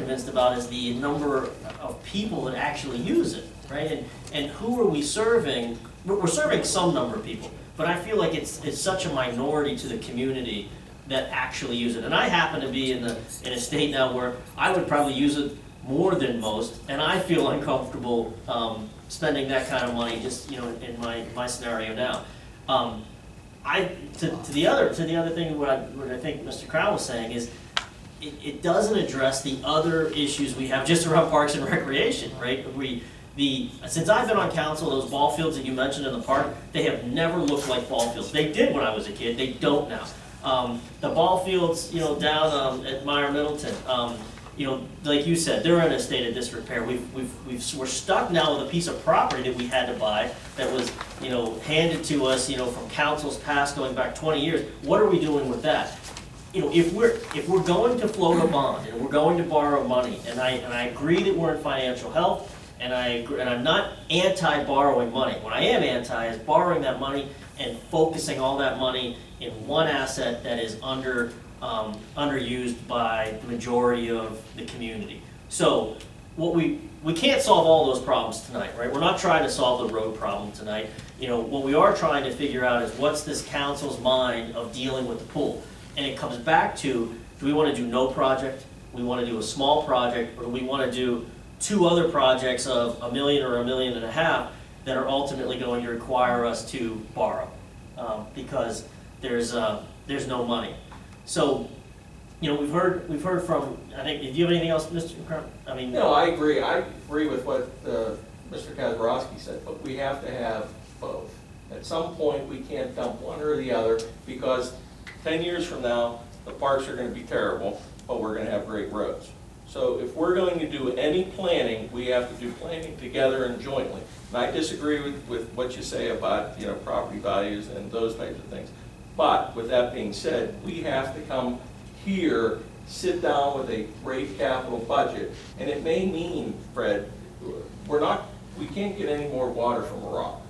convinced about is the number of people that actually use it, right? And who are we serving? We're serving some number of people, but I feel like it's such a minority to the community that actually use it. And I happen to be in a state now where I would probably use it more than most, and I feel uncomfortable spending that kind of money just, you know, in my scenario now. To the other thing, what I think Mr. Crown was saying is, it doesn't address the other issues we have just around parks and recreation, right? Since I've been on council, those ball fields that you mentioned in the park, they have never looked like ball fields. They did when I was a kid, they don't now. The ball fields, you know, down at Meyer Middleton, you know, like you said, they're in a state of disrepair. We're stuck now with a piece of property that we had to buy that was, you know, handed to us, you know, from councils past going back 20 years. What are we doing with that? You know, if we're going to float a bond and we're going to borrow money, and I agree that we're in financial health, and I'm not anti-borrowing money. What I am anti is borrowing that money and focusing all that money in one asset that is underused by the majority of the community. So we can't solve all those problems tonight, right? We're not trying to solve the road problem tonight. You know, what we are trying to figure out is what's this council's mind of dealing with the pool. And it comes back to, do we want to do no project? Do we want to do a small project? Or do we want to do 2 other projects of $1 million or $1.5 million that are ultimately going to require us to borrow? Because there's no money. So, you know, we've heard from, I think, do you have anything else, Mr. Crown? I mean, no, I agree. I agree with what Mr. Kazarowski said, but we have to have both. At some point, we can't dump one or the other, because 10 years from now, the parks are going to be terrible, but we're going to have great roads. So if we're going to do any planning, we have to do planning together and jointly. And I disagree with what you say about, you know, property values and those types of things. But with that being said, we have to come here, sit down with a great capital budget, and it may mean, Fred, we can't get any more water from a rock.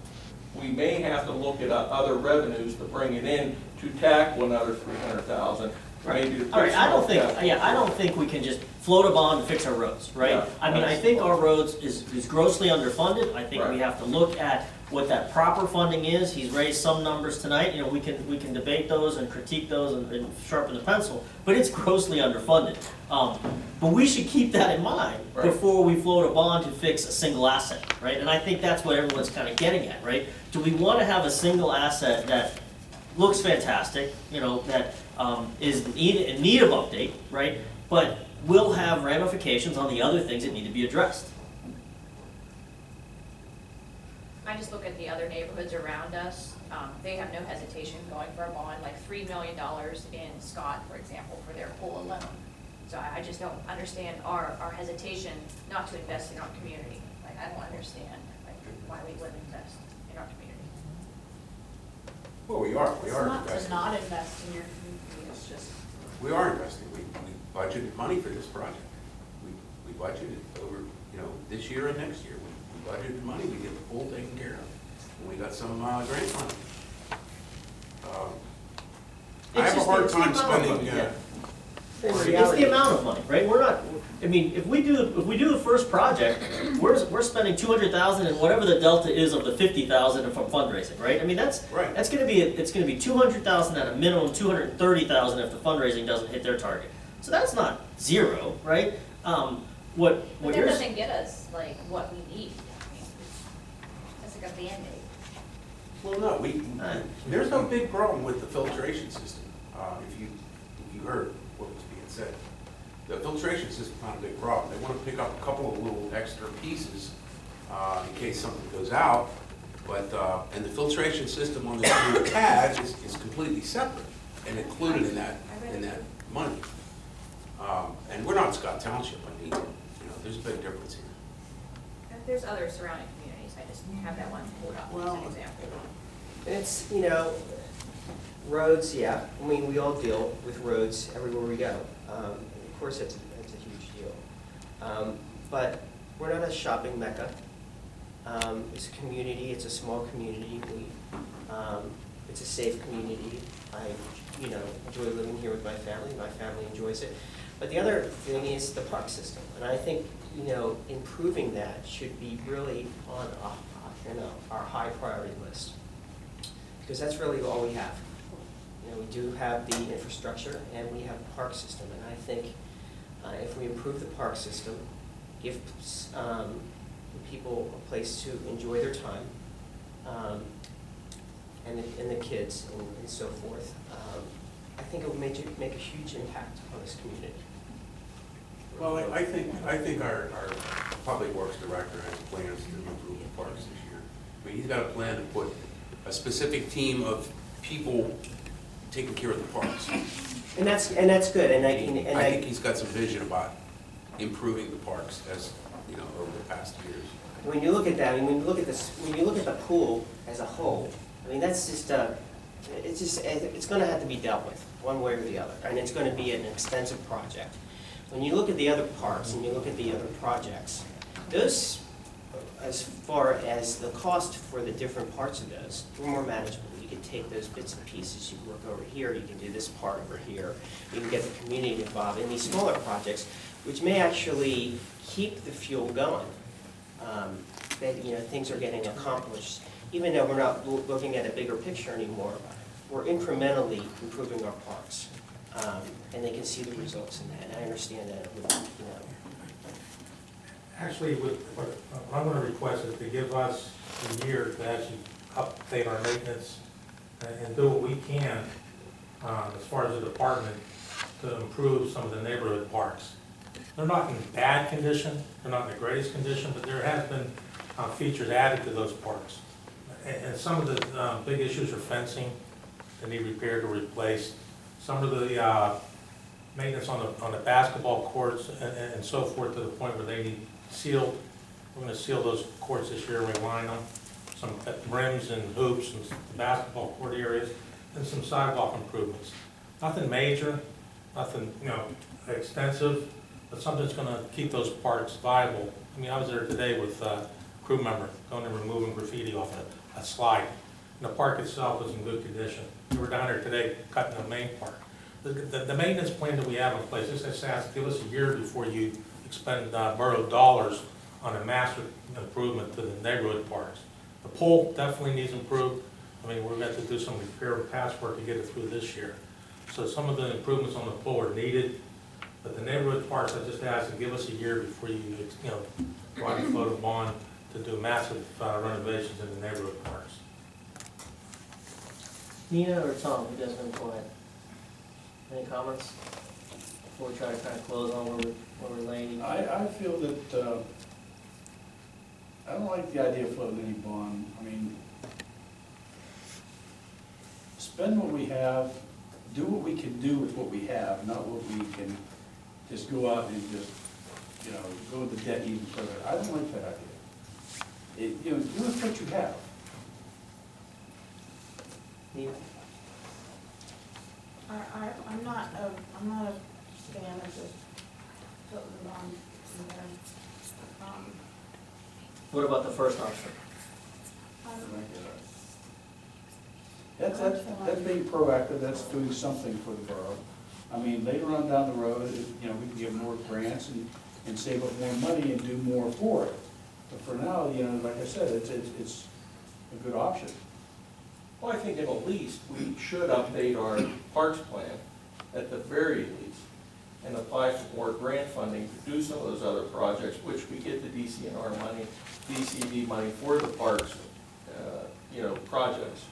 We may have to look at other revenues to bring it in to tackle another 300,000. Maybe to all right, I don't capital. think we can just float a bond to fix our roads, right? Yeah, I mean, I think our roads is grossly underfunded. I think we Right. have to look at what that proper funding is. He's raised some numbers tonight. You know, we can debate those and critique those and sharpen the pencil, but it's grossly underfunded. But we should keep that in mind Right. before we float a bond to fix a single asset, right? And I think that's what everyone's kind of getting at, right? Do we want to have a single asset that looks fantastic, you know, that is in need of update, right? But will have ramifications on the other things that need to be addressed. I just look at the other neighborhoods around us. They have no hesitation going for a bond, like $3 million in Scott, for example, for their pool alone. So I just don't understand our hesitation not to invest in our community. Like, I don't understand why we wouldn't invest in our community. Well, we are It's not to investing. not invest in your community, it's just. We are investing. We budgeted money for this project. We budgeted over, you know, this year and next year. We budgeted money to get the pool taken care of. And we got some grant money. I have a hard time spending, It's the amount of money, right? We're not, I mean, if we do the first project, we're spending 200,000 and whatever the delta is of the 50,000 from fundraising, right? I mean, Right. it's gonna be 200,000 at a minimum, 230,000 if the fundraising doesn't hit their target. So that's not zero, right? What But that you're, doesn't get us like what we need. I mean, that's like a Band-Aid. well, no, there's no big problem with the filtration system. If you heard what was being said. The filtration system's not a big problem. They want to pick up a couple of little extra pieces in case something goes out. But, and the filtration system on the new pad is completely separate and included in that money. And we're not Scott Township, I mean, you know, there's a big difference here. There's other surrounding communities. I just have that one pulled up as an example. It's, you know, roads, yeah, I mean, we all deal with roads everywhere we go. Of course, it's a huge deal. But we're not a shopping mecca. It's a community, it's a small community. It's a safe community. I, you know, enjoy living here with my family enjoys it. But the other thing is the park system, and I think, improving that should be really on, our high priority list. Because that's really all we have. We do have the infrastructure and we have the park system, and I think if we improve the park system, give people a place to enjoy their time, and the kids and so forth, I think it would make a huge impact on this community. Well, I think our public works director has plans to improve the parks this year. I mean, he's got a plan to put a specific team of people taking care of the parks. And that's good, and I think he's got some vision about improving the parks as, over the past years. when you look at that, when you look at this, when you look at the pool as a whole, that's just, it's gonna have to be dealt with, one way or the other, and it's gonna be an expensive project. When you look at the other parks and you look at the other projects, those, as far as the cost for the different parts of those, were more manageable. You can take those bits and pieces, you can work over here, you can do this part over here, you can get the community involved in these smaller projects, which may actually keep the fuel going. That, things are getting accomplished. Even though we're not looking at a bigger picture anymore, we're incrementally improving our parks. And they can see the results in that, and I understand that, Actually, what I'm going to request is to give us a year to actually update our maintenance and do what we can as far as the department to improve some of the neighborhood parks. They're not in bad condition, they're not in the greatest condition, but there has been features added to those parks. And some of the big issues are fencing that need repaired or replaced. Some of the maintenance on the basketball courts and so forth, to the point where they need sealed. We're going to seal those courts this year, reline them, some rims and hoops and the basketball court areas, and some sidewalk improvements. Nothing major, nothing extensive, but something that's going to keep those parks viable. I was there today with a crew member going and removing graffiti off a slide. And the park itself is in good condition. We were down there today cutting the main park. The maintenance plan that we have in place, this has to give us a year before you expend borough dollars on a massive improvement to the neighborhood parks. The pool definitely needs improved. We're going to have to do some repair and patchwork to get it through this year. So some of the improvements on the pool are needed, but the neighborhood parks, I just asked to give us a year before you go out and float a bond to do massive renovations in the neighborhood parks. Nina or Tom, who doesn't quiet? Any comments before we try to kind of close on where we're laying? I feel that, I don't like the idea of floating any bond. Spend what we have, do what we can do with what we have, not what we can just go out and just, go into debt even further. I don't like that idea. Do with what you have. Nina? I'm not a fan of just putting them on in there. What about the first option? That's being proactive, that's doing something for the borough. Later on down the road, we can get more grants and save up more money and do more for it. But for now, like I said, it's a good option. Well, I think at least we should update our parks plan at the very least and apply for more grant funding to do some of those other projects, which we get the DCNR money, DCD money for the parks, projects.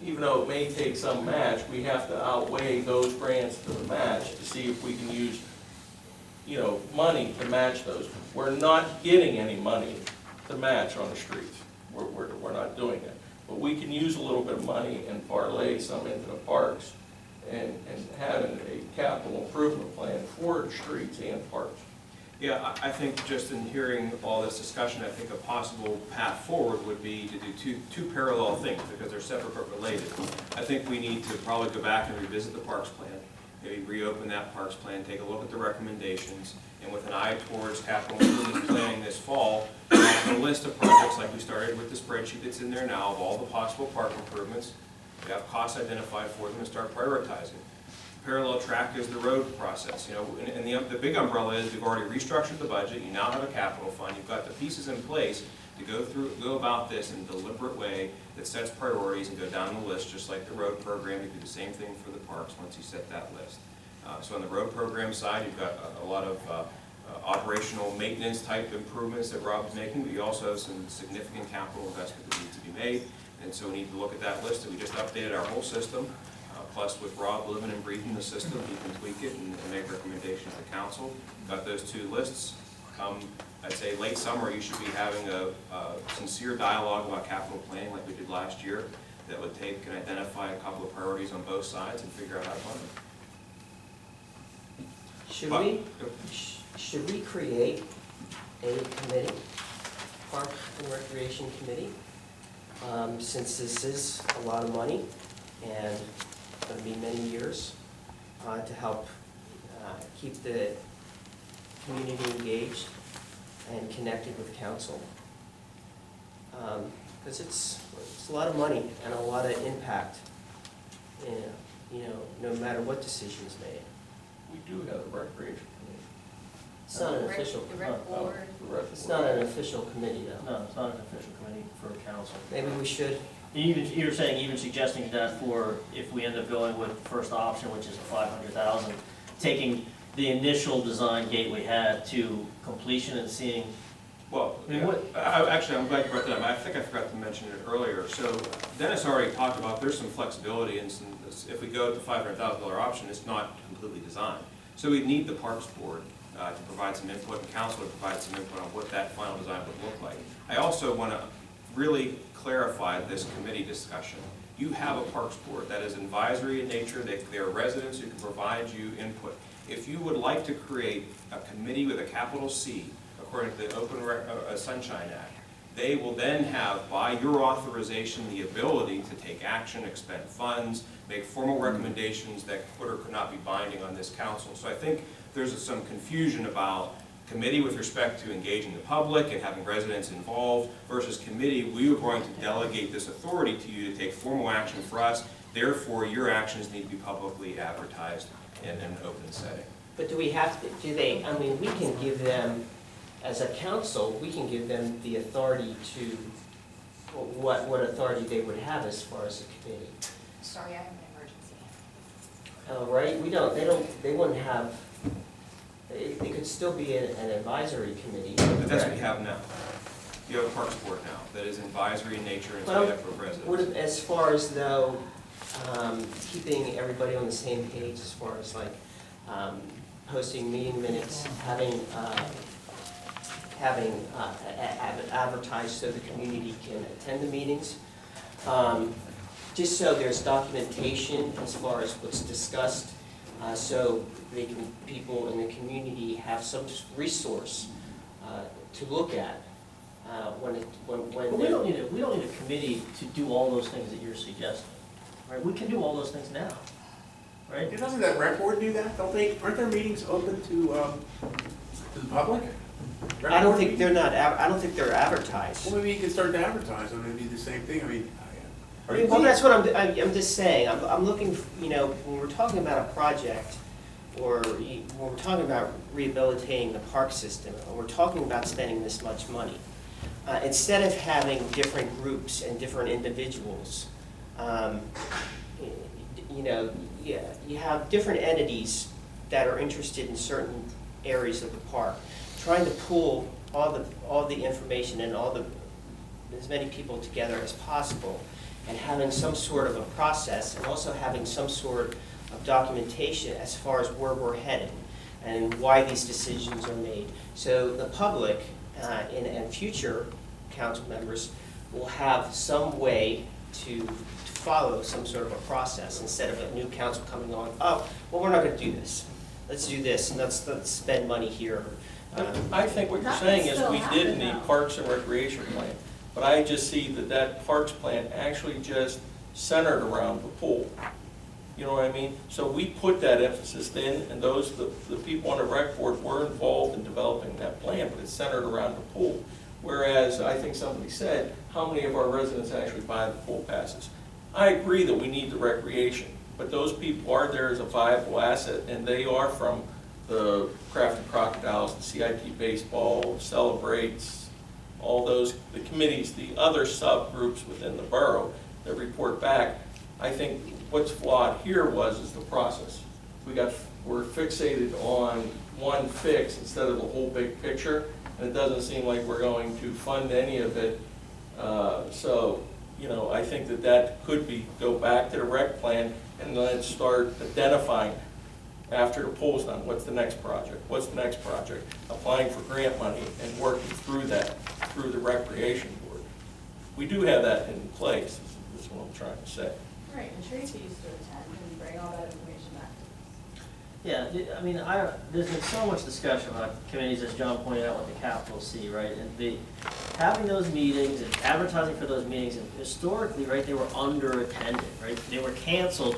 Even though it may take some match, we have to outweigh those grants to the match to see if we can use, money to match those. We're not getting any money to match on the streets. We're not doing it. But we can use a little bit of money and parlay some into the parks and having a capital improvement plan for streets and parks. Yeah, I think just in hearing all this discussion, I think a possible path forward would be to do two parallel things, because they're separate but related. I think we need to probably go back and revisit the parks plan, maybe reopen that parks plan, take a look at the recommendations, and with an eye towards capital improvement planning this fall, a list of projects like we started with the spreadsheet that's in there now of all the possible park improvements. We have costs identified for them and start prioritizing. parallel track is the road process, you know, and the big umbrella is we've already restructured the budget, you now have a capital fund, you've got the pieces in place to go about this in a deliberate way that sets priorities and go down the list, just like the road program. You do the same thing for the parks once you set that list. So on the road program side, you've got a lot of operational maintenance type improvements that Rob's making, but you also have some significant capital investment that needs to be made. And so we need to look at that list, and we just updated our whole system. Plus with Rob living and breathing the system, he can tweak it and make recommendations to council. Got those two lists. I'd say late summer, you should be having a sincere dialogue about capital planning like we did last year that would take and identify a couple of priorities on both sides and figure out how to fund them. Should we create a committee, Park and Recreation Committee? Since this is a lot of money and going to be many years to help keep the community engaged and connected with council. Because it's a lot of money and a lot of impact, you know, no matter what decision is made. We do have a recreation committee. It's not an Rec- official, The rec board. The rec it's board. not an official committee though. No, it's not an official committee for council. Maybe we should. You're saying even suggesting that for, if we end up going with first option, which is the 500,000, taking the initial design gate we had to completion and seeing, Well, I mean, yeah. what- Actually, I'm glad you brought that up. I think I forgot to mention it earlier. So Dennis already talked about there's some flexibility and some, if we go with the $500,000 option, it's not completely designed. So we need the Parks Board to provide some input and council to provide some input on what that final design would look like. I also want to really clarify this committee discussion. You have a Parks Board that is advisory in nature. They are residents who can provide you input. If you would like to create a committee with a capital C, according to the Sunshine Act, they will then have, by your authorization, the ability to take action, expend funds, make formal recommendations that could or could not be binding on this council. So I think there's some confusion about committee with respect to engaging the public and having residents involved versus committee, we are going to delegate this authority to you to take formal action for us. Therefore, your actions need to be publicly advertised in an open setting. But do we have to, do they, I mean, we can give them, as a council, we can give them the authority to, what authority they would have as far as a committee. Sorry, I have an emergency. Oh, right, they wouldn't have, they could still be an advisory committee. But that's what you have now. You have a Parks Board now that is advisory in nature and made up of residents. Would, as far as though, keeping everybody on the same page as far as like, posting meeting minutes, having advertised so the community can attend the meetings. Just so there's documentation as far as what's discussed, so they can, people in the community have some resource to look at when but we don't need a committee to do all those things that you're suggesting, right? We can do all those things now, right? Doesn't that rec board do that? Aren't their meetings open to the public? Rec I don't board think meetings? they're not, I don't think they're advertised. Well, maybe you can start to advertise them, it'd be the same thing, I mean. Well, that's what I'm just saying, I'm looking, you know, when we're talking about a project, or when we're talking about rehabilitating the park system, and we're talking about spending this much money, instead of having different groups and different individuals, you know, you have different entities that are interested in certain areas of the park, trying to pool all the information and as many people together as possible, and having some sort of a process, and also having some sort of documentation as far as where we're headed and why these decisions are made. So the public and future council members will have some way to follow some sort of a process instead of a new council coming on, oh, well, we're not going to do this. Let's do this, and let's spend money here. I think what you're saying is we did need Parks and Recreation Plan, but I just see that Parks Plan actually just centered around the pool. You know what I mean? So we put that emphasis in, and the people on the rec board were involved in developing that plan, but it's centered around the pool. Whereas, I think somebody said, how many of our residents actually buy the pool passes? I agree that we need the recreation, but those people are there as a viable asset, and they are from the Crafton Crocodiles, the CIT Baseball, Celebrates, all those, the committees, the other subgroups within the borough that report back. I think what's flawed here is the process. We're fixated on one fix instead of the whole big picture, and it doesn't seem like we're going to fund any of it. So, I think that could go back to the rec plan, and then start identifying after the pool's done, what's the next project? What's the next project? Applying for grant money and working through that, through the recreation board. We do have that in place, is what I'm trying to say. Right, and Tracy used to attend and bring all that information back to us. Yeah, I mean, there's been so much discussion about committees, as John pointed out, with the capital C, right? And having those meetings and advertising for those meetings, and historically, right, they were under-attended, right? They were canceled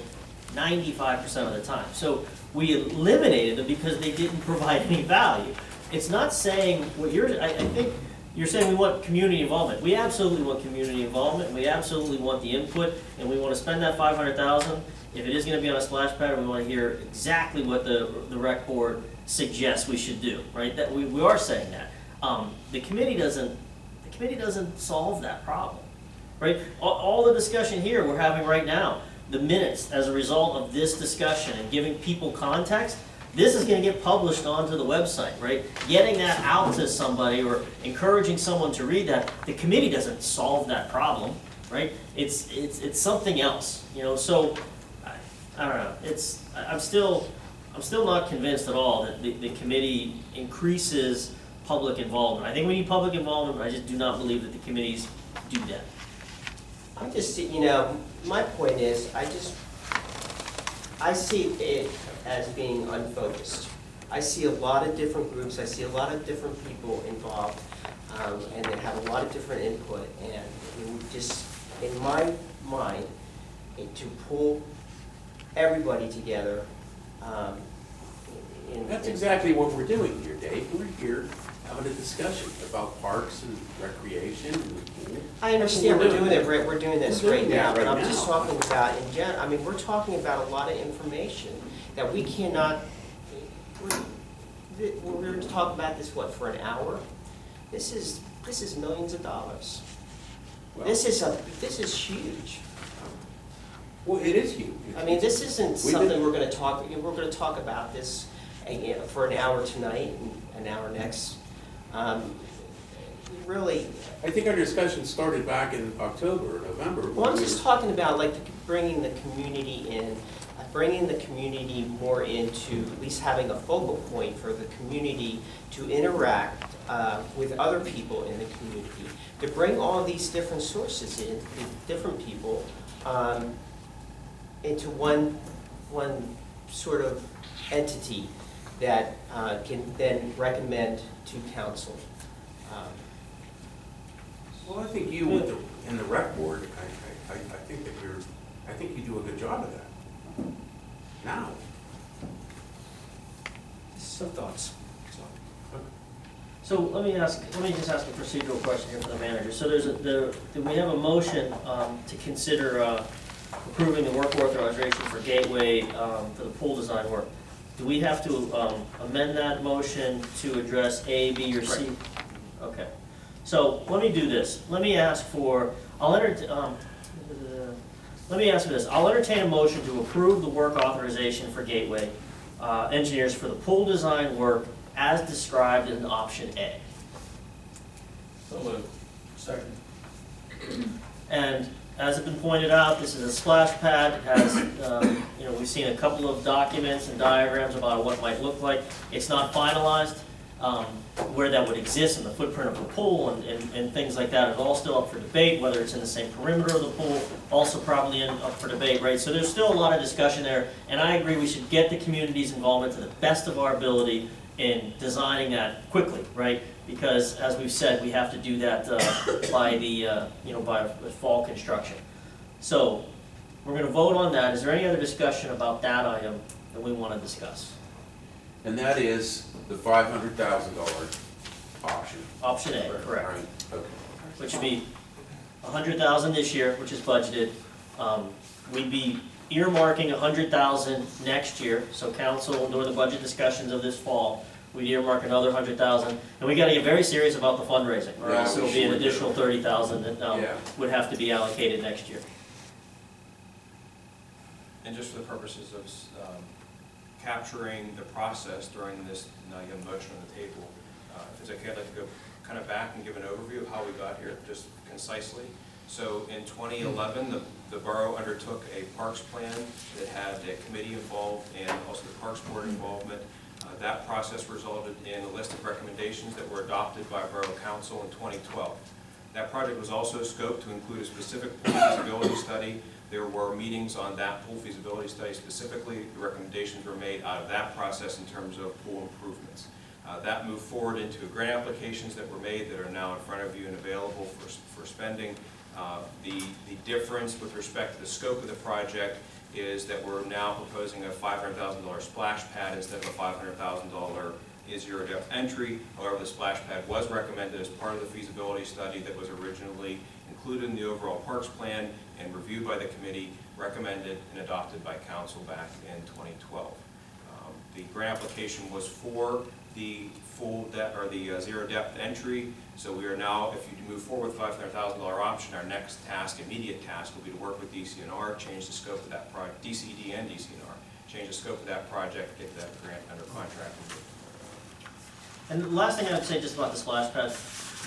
95% of the time. So we eliminated them because they didn't provide any value. It's not saying what I think you're saying we want community involvement. We absolutely want community involvement. We absolutely want the input, and we want to spend that $500,000. If it is going to be on a splash pad, we want to hear exactly what the rec board suggests we should do, right? That we are saying that. The committee doesn't solve that problem, right? All the discussion here we're having right now, the minutes as a result of this discussion and giving people context, this is going to get published onto the website, right? Getting that out to somebody or encouraging someone to read that, the committee doesn't solve that problem, right? It's something else, So I don't know. I'm still not convinced at all that the committee increases public involvement. I think we need public involvement, but I just do not believe that the committees do that. I'm just, my point is, I see it as being unfocused. I see a lot of different groups, I see a lot of different people involved, and they have a lot of different input, and it would just, in my mind, to pull everybody together. That's exactly what we're doing here, Dave. We're here having a discussion about parks and recreation and the pool. I understand we're doing this We're right doing now, that but right I'm just now. talking about in general, we're talking about a lot of information that we cannot, we're going to talk about this, for an hour? This is millions of dollars. Well- This is huge. Well, it is huge. This isn't We've something been- we're going to talk about this for an hour tonight and an hour next. Really, I think our discussion started back in October, November. well, I'm just talking about bringing the community in, bringing the community more into at least having a focal point for the community to interact with other people in the community, to bring all these different sources in, different people, into one sort of entity that can then recommend to council. Well, I think you and the rec board, I think you do a good job of that. Now. Some thoughts. So let me just ask a procedural question here for the manager. So do we have a motion to consider approving the work authorization for Gateway for the pool design work? Do we have to amend that motion to address A, B, or C? Right. Okay. So let me do this. Let me ask for this. I'll entertain a motion to approve the work authorization for Gateway engineers for the pool design work as described in option A. So moved. Second. And as has been pointed out, this is a splash pad. It has, we've seen a couple of documents and diagrams about what it might look like. It's not finalized, where that would exist in the footprint of the pool and things like that. It's all still up for debate, whether it's in the same perimeter of the pool, also probably up for debate, right? So there's still a lot of discussion there, and I agree we should get the community's involvement to the best of our ability in designing that quickly, right? Because as we've said, we have to do that by fall construction. So we're going to vote on that. Is there any other discussion about that item that we want to discuss? And that is the $500,000 option. Option A, correct. Right, okay. Which would be $100,000 this year, which is budgeted. We'd be earmarking 100,000 next year, so council, during the budget discussions of this fall, we earmark another 100,000, and we gotta get very serious about the fundraising, or else Yeah, we it'll be an sure do. additional 30,000 that, Yeah. would have to be allocated next year. And just for the purposes of capturing the process during this, now you have a motion on the table, if it's okay, I'd like to go kind of back and give an overview of how we got here, just concisely. So in 2011, the borough undertook a parks plan that had a committee involved and also the Parks Board involvement. That process resulted in a list of recommendations that were adopted by Borough Council in 2012. That project was also scoped to include a specific pool feasibility study. There were meetings on that pool feasibility study specifically. The recommendations were made out of that process in terms of pool improvements. That moved forward into grant applications that were made that are now in front of you and available for spending. The difference with respect to the scope of the project is that we're now proposing a $500,000 splash pad instead of a $500,000 zero depth entry. However, the splash pad was recommended as part of the feasibility study that was originally included in the overall parks plan and reviewed by the committee, recommended and adopted by council back in 2012. The grant application was for the full depth or the zero depth entry. So we are now, if you move forward with $500,000 option, our next task, immediate task, will be to work with DCNR, change the scope of that project, DCD and DCNR, change the scope of that project, get that grant under contract. And the last thing I would say just about the splash pad,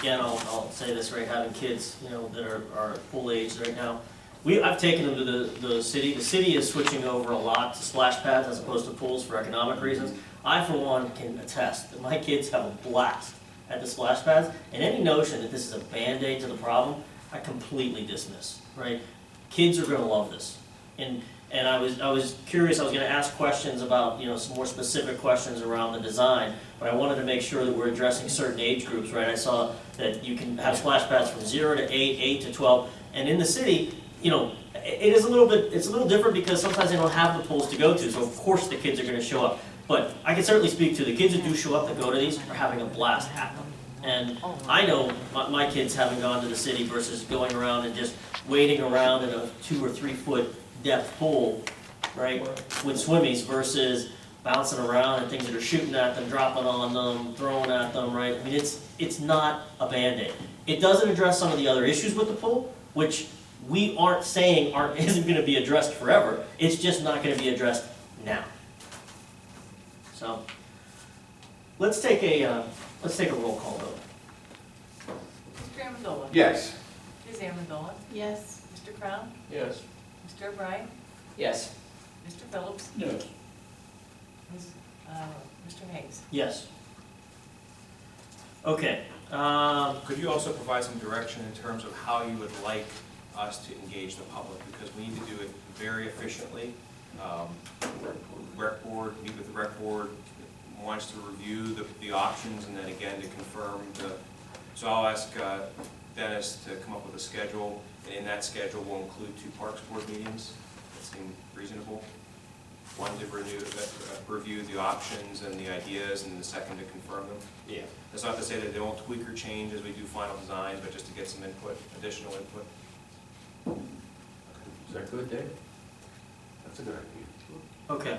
again, I'll say this, right, having kids, you know, that are full age right now. I've taken them to the city. The city is switching over a lot to splash pads as opposed to pools for economic reasons. I, for one, can attest that my kids have a blast at the splash pads, and any notion that this is a Band-Aid to the problem, I completely dismiss, right? Kids are gonna love this. And I was curious, I was gonna ask questions about, you know, some more specific questions around the design, but I wanted to make sure that we're addressing certain age groups, right? I saw that you can have splash pads from 0 to 8, 8 to 12, and in the city, you know, it's a little different because sometimes they don't have the pools to go to, so of course the kids are gonna show up. But I can certainly speak to the kids that do show up that go to these are having a blast at them. And I know my kids haven't gone to the city versus going around and just waiting around in a 2 or 3 foot depth pool, right, with swimmies versus bouncing around and things that are shooting at them, dropping on them, throwing at them, right? I mean, it's not a Band-Aid. It doesn't address some of the other issues with the pool, which we aren't saying isn't gonna be addressed forever. It's just not gonna be addressed now. So, let's take a roll call vote. Mr. Amendola? Yes. Ms. Amendola? Yes. Mr. Crown? Yes. Mr. O'Brien? Yes. Mr. Phillips? Yes. Ms., Mr. Hayes? Yes. Okay, Could you also provide some direction in terms of how you would like us to engage the public? Because we need to do it very efficiently. Rec board, meet with the rec board, wants to review the options and then again to confirm so I'll ask Dennis to come up with a schedule, and in that schedule will include 2 parks board meetings. That seem reasonable. One to review the options and the ideas, and the second to confirm them. Yeah. That's not to say that they won't tweak or change as we do final designs, but just to get some input, additional input. Is that good, Dave? That's a good idea. okay.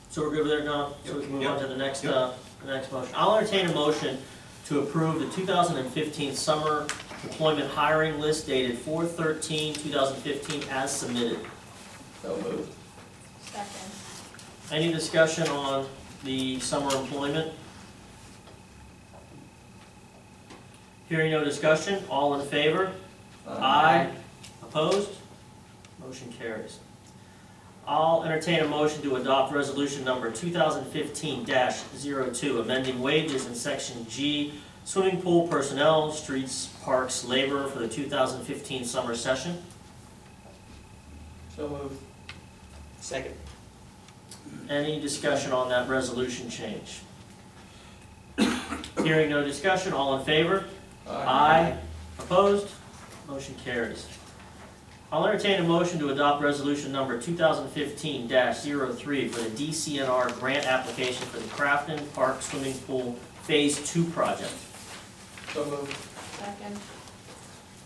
So we're good with there, Don? So we can move on to the next motion. I'll entertain a motion to approve the 2015 summer employment hiring list dated 4/13/2015 as submitted. So moved. Second. Any discussion on the summer employment? Hearing no discussion, all in favor? Aye. Opposed? Motion carries. I'll entertain a motion to adopt resolution number 2015-02, amending wages in section G, swimming pool personnel, streets, parks, labor for the 2015 summer session. So moved. Second. Any discussion on that resolution change? Hearing no discussion, all in favor? Aye. Opposed? Motion carries. I'll entertain a motion to adopt resolution number 2015-03 for the DCNR grant application for the Crafton Park Swimming Pool Phase 2 project. So moved. Second.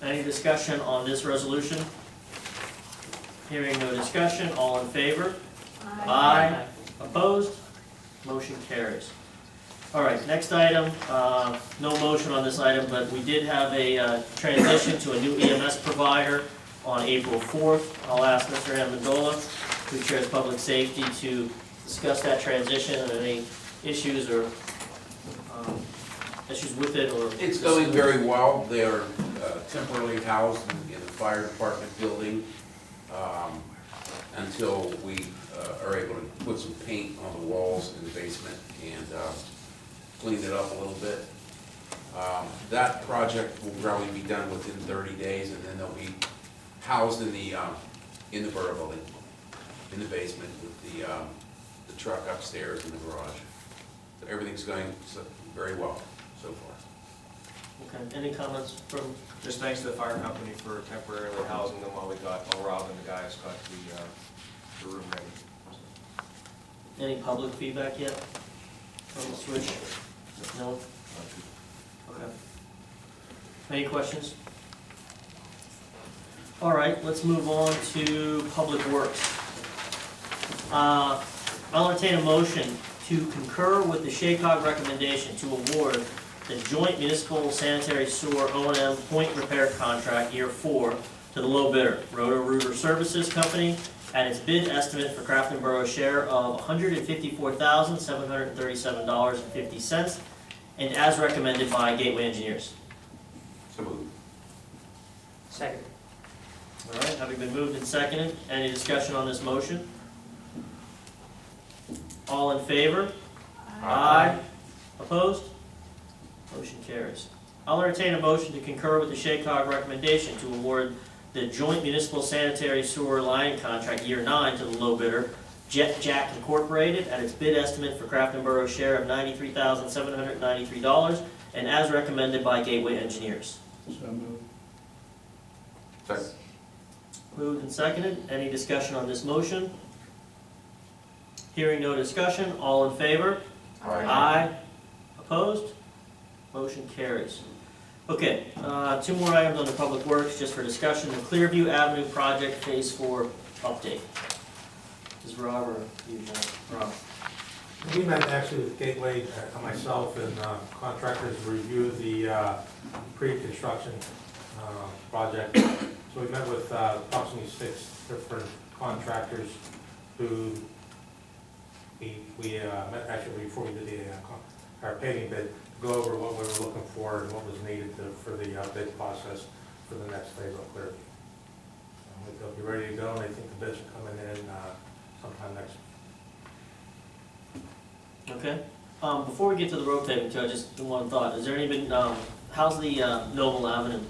Any discussion on this resolution? Hearing no discussion, all in favor? Aye. Opposed? Motion carries. All right, next item, no motion on this item, but we did have a transition to a new EMS provider on April 4th. I'll ask Mr. Amendola, who chairs public safety, to discuss that transition and any issues or issues with it or. It's going very well. They are temporarily housed in the fire department building until we are able to put some paint on the walls in the basement and clean it up a little bit. That project will probably be done within 30 days, and then they'll be housed in the borough building, in the basement with the truck upstairs in the garage. So everything's going very well so far. Okay, any comments from, Just thanks to the fire company for temporarily housing them while Rob and the guys got the room ready. any public feedback yet on the switch? No? Okay. Any questions? All right, let's move on to Public Works. I'll entertain a motion to concur with the SHACOG recommendation to award the joint municipal sanitary sewer O&M point repair contract year 4 to the low bidder, Roto-Rooter Services Company, at its bid estimate for Crafton Borough's share of $154,737.50, and as recommended by Gateway Engineers. So moved. Second. All right, having been moved and seconded, any discussion on this motion? All in favor? Aye. Opposed? Motion carries. I'll entertain a motion to concur with the SHACOG recommendation to award the joint municipal sanitary sewer line contract year 9 to the low bidder, Jet Jack Incorporated, at its bid estimate for Crafton Borough's share of $93,793, and as recommended by Gateway Engineers. So moved. Second. Moved and seconded. Any discussion on this motion? Hearing no discussion, all in favor? Aye. Opposed? Motion carries. Okay, 2 more items on the Public Works, just for discussion. The Clearview Avenue project Phase 4 update. Is Rob or you, Rob? We met actually with Gateway, myself and contractors to review the pre-construction project. So we met with approximately 6 different contractors who we met actually before we did our paving bid, to go over what we were looking for and what was needed for the bid process for the next phase of Clearview. They'll be ready to go, and I think the bids are coming in sometime next week. Okay. Before we get to the road paving, too, I just one thought. Is there any been, how's the Noble Avenue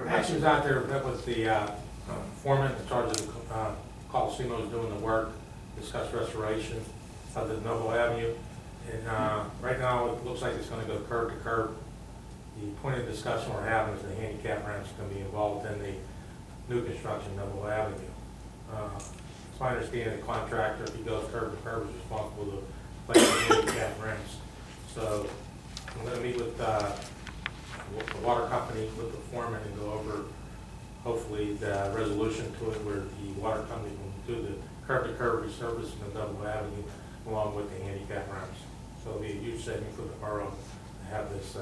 Actually, was out there, met with the foreman in charge of the Coliseum doing the work, discuss restoration of the Noble Avenue. And right now, it looks like it's going to go curb to curb. The point of discussion we're having is the handicap ramps going to be involved in the new construction of Noble Avenue. It's my understanding the contractor, if he goes curb to curb, is responsible to place the handicap ramps. So I'm going to meet with the water company, with the foreman, and go over hopefully the resolution to it where the water company will do the curb-to-curb resurfacing of Noble Avenue along with the handicap ramps. So it'll be a huge saving for the borough to have this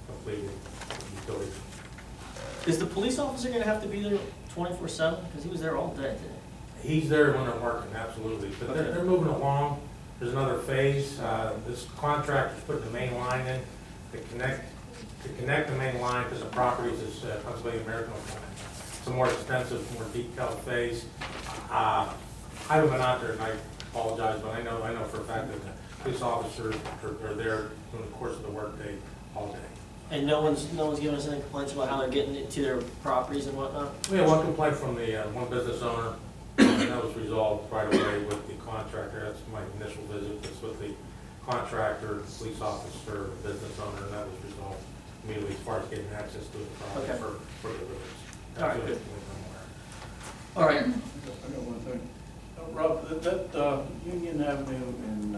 completed utility. Is the police officer going to have to be there 24/7? Because he was there all day today. He's there when they're working, absolutely, but they're moving along. There's another phase. This contractor's putting the main line in to connect the main line to the properties is Pennsylvania American line. It's a more extensive, more detailed phase. I haven't been out there, and I apologize, but I know for a fact that the police officers are there during the course of the workday all day. And no one's giving us any complaints about how they're getting into their properties and whatnot? We had one complaint from the one business owner, and that was resolved right away with the contractor. That's my initial visit. It's with the contractor, the police officer, the business owner, and that was resolved immediately as far as getting access to the property Okay. for the roads. All right, good. All right. I got one thing. Rob, that Union Avenue and,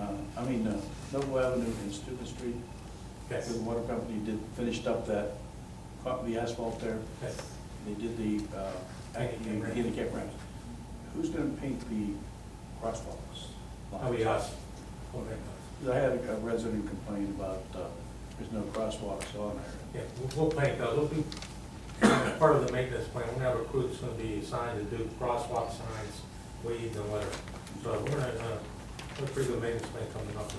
Noble Avenue and Steuben Street, Yes. the water company finished up the asphalt there. Yes. They did the Handicap ramp. handicap ramps. who's gonna paint the crosswalks? That'll be us. We'll make those. I had a resident complain about, there's no crosswalks on there. Yeah, we'll paint those. We'll be, part of the maintenance plan, we're gonna have a crew that's gonna be assigned to do crosswalk signs, weeds and litter. So we're gonna, we're pretty good maintenance plan coming up,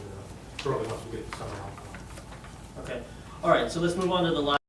shortly once we get the summer out. Okay, all right, so let's move on to the last